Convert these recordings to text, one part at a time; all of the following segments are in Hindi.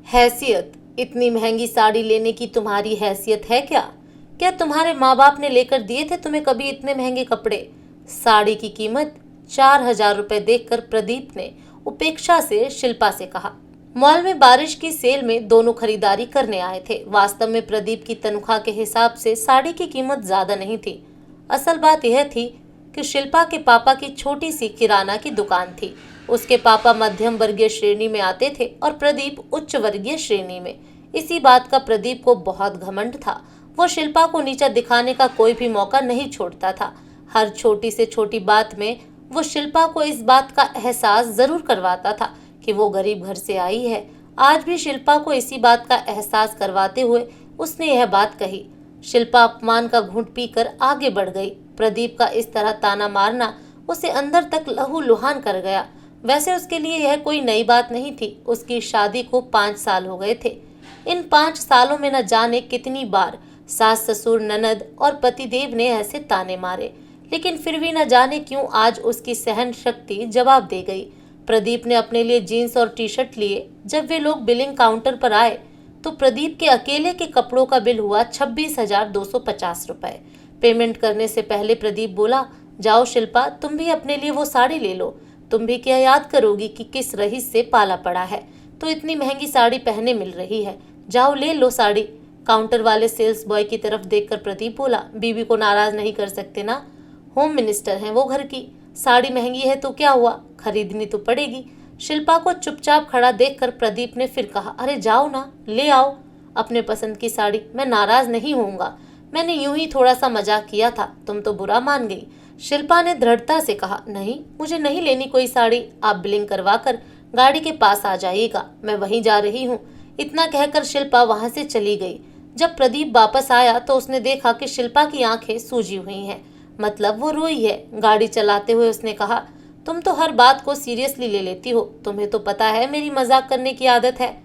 हैसियत, इतनी महंगी साड़ी लेने की तुम्हारी हैसियत है क्या? क्या तुम्हारे माँ बाप ने लेकर दिए थे तुम्हें कभी इतने महंगे कपड़े? साड़ी की कीमत 4,000 रुपए देखकर प्रदीप ने उपेक्षा से शिल्पा से कहा। मॉल में बारिश की सेल में दोनों खरीदारी करने आए थे। वास्तव में प्रदीप की तनख्वाह के हिसाब से साड़ी की कीमत ज्यादा नहीं थी। असल बात यह थी कि शिल्पा के पापा की छोटी सी किराना की दुकान थी। उसके पापा मध्यम वर्गीय श्रेणी में आते थे और प्रदीप उच्च वर्गीय श्रेणी में। इसी बात का प्रदीप को बहुत घमंड था। वो शिल्पा को नीचा दिखाने का कोई भी मौका नहीं छोड़ता था। हर छोटी से छोटी बात में वो शिल्पा को इस बात का एहसास जरूर करवाता था कि वो गरीब घर से आई है। आज भी शिल्पा को इसी बात का एहसास करवाते हुए उसने यह बात कही। शिल्पा अपमान का घूंट पीकर आगे बढ़ गई। प्रदीप का इस तरह ताना मारना उसे अंदर तक लहूलुहान कर गया। वैसे उसके लिए यह कोई नई बात नहीं थी। उसकी शादी को 5 साल हो गए थे। इन 5 सालों में न जाने कितनी बार सास ससुर ननद और पतिदेव ने ऐसे ताने मारे, लेकिन फिर भी न जाने क्यों आज उसकी सहन शक्ति जवाब दे गई। प्रदीप ने अपने लिए जीन्स और टी शर्ट लिए। जब वे लोग बिलिंग काउंटर पर आए तो प्रदीप के अकेले के कपड़ों का बिल हुआ 26,250 रुपए। पेमेंट करने से पहले प्रदीप बोला, जाओ शिल्पा, तुम भी अपने लिए वो साड़ी ले लो। तुम भी क्या याद करोगी कि किस रईस से पाला पड़ा है तो इतनी महंगी साड़ी पहने मिल रही है। जाओ ले लो साड़ी। काउंटर वाले सेल्स बॉय की तरफ देखकर प्रदीप बोला, बीवी को नाराज नहीं कर सकते ना, होम मिनिस्टर हैं वो घर की। साड़ी महंगी है तो क्या हुआ, खरीदनी तो पड़ेगी। शिल्पा को चुपचाप खड़ा देखकर प्रदीप ने फिर कहा, अरे जाओ ना, ले आओ अपने पसंद की साड़ी। मैं नाराज नहीं होऊंगा, मैंने यूं ही थोड़ा सा मजाक किया था, तुम तो बुरा मान गई। शिल्पा ने दृढ़ता से कहा, नहीं, मुझे नहीं लेनी कोई साड़ी। आप बिलिंग करवाकर गाड़ी के पास आ जाइएगा, मैं वहीं जा रही हूँ। इतना कहकर शिल्पा वहां से चली गई। जब प्रदीप वापस आया तो उसने देखा कि शिल्पा की आंखें सूजी हुई हैं, मतलब वो रोई है। गाड़ी चलाते हुए उसने कहा, तुम तो हर बात को सीरियसली ले लेती हो। तुम्हें तो पता है मेरी मजाक करने की आदत है।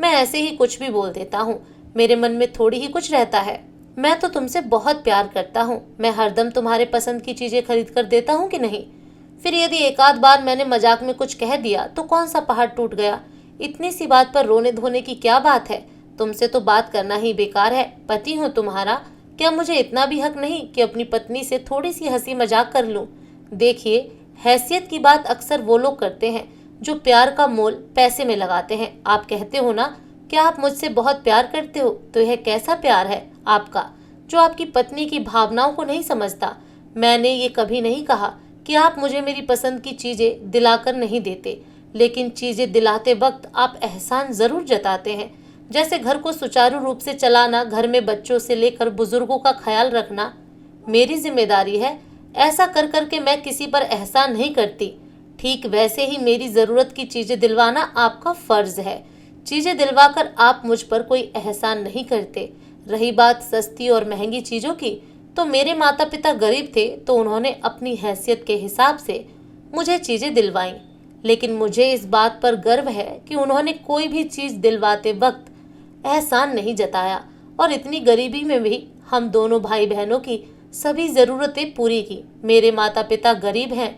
मैं ऐसे ही कुछ भी बोल देता हूँ, मेरे मन में थोड़ी ही कुछ रहता है। मैं तो तुमसे बहुत प्यार करता हूँ। मैं हरदम तुम्हारे पसंद की चीजें खरीद कर देता हूँ कि नहीं? फिर यदि एक आध बार मैंने मजाक में कुछ कह दिया तो कौन सा पहाड़ टूट गया? इतनी सी बात पर रोने धोने की क्या बात है? तुमसे तो बात करना ही बेकार है। पति हूँ तुम्हारा, क्या मुझे इतना भी हक नहीं कि अपनी पत्नी से थोड़ी सी हंसी मजाक कर लूं? देखिए, हैसियत की बात अक्सर वो लोग करते हैं जो प्यार का मोल पैसे में लगाते हैं। आप कहते हो ना कि आप मुझसे बहुत प्यार करते हो, तो यह कैसा प्यार है आपका जो आपकी पत्नी की भावनाओं को नहीं समझता? मैंने ये कभी नहीं कहा कि आप मुझे मेरी पसंद की चीजें दिलाकर नहीं देते, लेकिन चीजें दिलाते वक्त आप एहसान जरूर जताते हैं। जैसे घर को सुचारू रूप से चलाना, घर में बच्चों से लेकर बुजुर्गों का ख्याल रखना मेरी जिम्मेदारी है। ऐसा कर करके मैं किसी पर एहसान नहीं करती। ठीक वैसे ही मेरी जरूरत की चीजें दिलवाना आपका फर्ज है। चीजें दिलवाकर आप मुझ पर कोई एहसान नहीं करते। रही बात सस्ती और महंगी चीजों की, तो मेरे माता पिता गरीब थे तो उन्होंने अपनी हैसियत के हिसाब से मुझे चीजें दिलवाईं। लेकिन मुझे इस बात पर गर्व है कि उन्होंने कोई भी चीज दिलवाते वक्त एहसान नहीं जताया और इतनी गरीबी में भी हम दोनों भाई बहनों की सभी जरूरतें पूरी की। मेरे माता पिता गरीब हैं,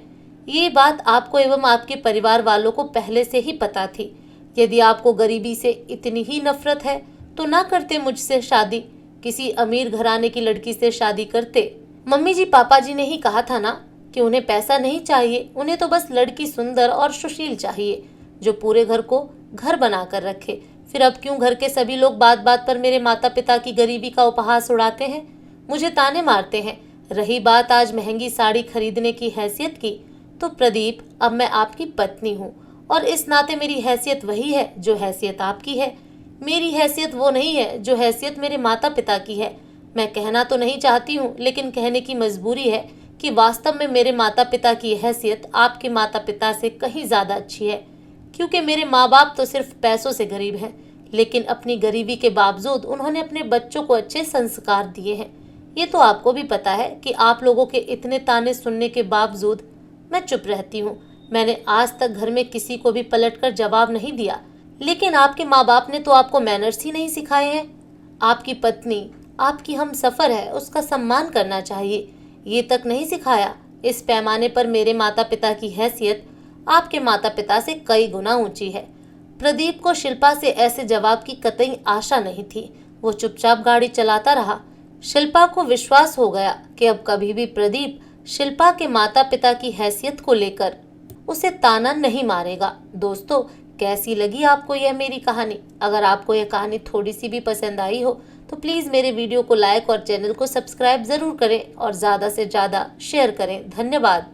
ये बात आपको एवं आपके परिवार वालों को पहले से ही पता थी। यदि आपको गरीबी से इतनी ही नफरत है तो ना करते मुझसे शादी, किसी अमीर घराने की लड़की से शादी करते। मम्मी जी पापा जी ने ही कहा था ना कि उन्हें पैसा नहीं चाहिए, उन्हें तो बस लड़की सुंदर और सुशील चाहिए जो पूरे घर को घर बनाकर रखे। फिर अब क्यों घर के सभी लोग बात बात पर मेरे माता पिता की गरीबी का उपहास उड़ाते हैं, मुझे ताने मारते हैं? रही बात आज महंगी साड़ी खरीदने की हैसियत की, तो प्रदीप, अब मैं आपकी पत्नी हूँ और इस नाते मेरी हैसियत वही है जो हैसियत आपकी है। मेरी हैसियत वो नहीं है जो हैसियत मेरे माता पिता की है। मैं कहना तो नहीं चाहती हूँ, लेकिन कहने की मजबूरी है कि वास्तव में मेरे माता पिता की हैसियत आपके माता पिता से कहीं ज्यादा अच्छी है। क्योंकि मेरे माँ बाप तो सिर्फ पैसों से गरीब हैं, लेकिन अपनी गरीबी के बावजूद उन्होंने अपने बच्चों को अच्छे संस्कार दिए हैं। ये तो आपको भी पता है कि आप लोगों के इतने ताने सुनने के बावजूद मैं चुप रहती हूँ। मैंने आज तक घर में किसी को भी पलटकर जवाब नहीं दिया, लेकिन आपके माँ बाप ने तो आपको मैनर्स ही नहीं सिखाए हैं। आपकी पत्नी आपकी हम सफर है, उसका सम्मान करना चाहिए, ये तक नहीं सिखाया। इस पैमाने पर मेरे माता पिता की हैसियत आपके माता पिता से कई गुना ऊंची है। प्रदीप को शिल्पा से ऐसे जवाब की कतई आशा नहीं थी। वो चुपचाप गाड़ी चलाता रहा। शिल्पा को विश्वास हो गया कि अब कभी भी प्रदीप शिल्पा के माता पिता की हैसियत को लेकर उसे ताना नहीं मारेगा। दोस्तों, कैसी लगी आपको यह मेरी कहानी? अगर आपको यह कहानी थोड़ी सी भी पसंद आई हो तो प्लीज़ मेरे वीडियो को लाइक और चैनल को सब्सक्राइब ज़रूर करें और ज़्यादा से ज़्यादा शेयर करें। धन्यवाद।